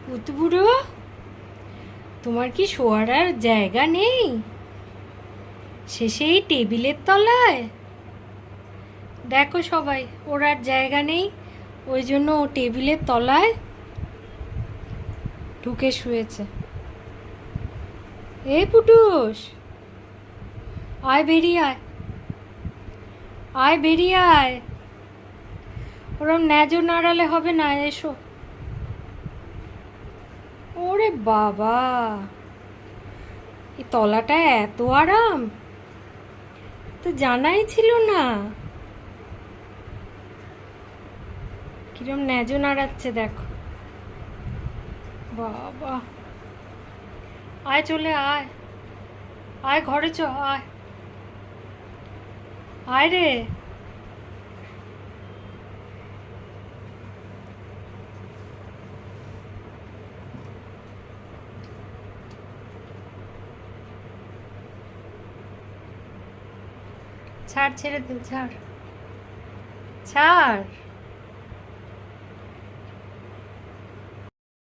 পুতুবুড়ো, তোমার কি শোয়ার আর জায়গা নেই? সে সেই টেবিলের তলায়। দেখো সবাই, ওর আর জায়গা নেই, ওই জন্য ও টেবিলের তলায় ঢুকে শুয়েছে। এই পুটুস, আয় বেরিয়ে আয়, আয় বেরিয়ে আয়। ওরম ন্যাজো নাড়ালে হবে না, এসো। ওরে বাবা, এই তলাটা এত আরাম তো জানাই ছিল না। কিরম ন্যাজো নাড়াচ্ছে দেখো। বাবা, আয় চলে আয়, আয় ঘরে চ, আয়, আয় রে। ছাড়, ছেড়ে দে, ছাড়, ছাড়।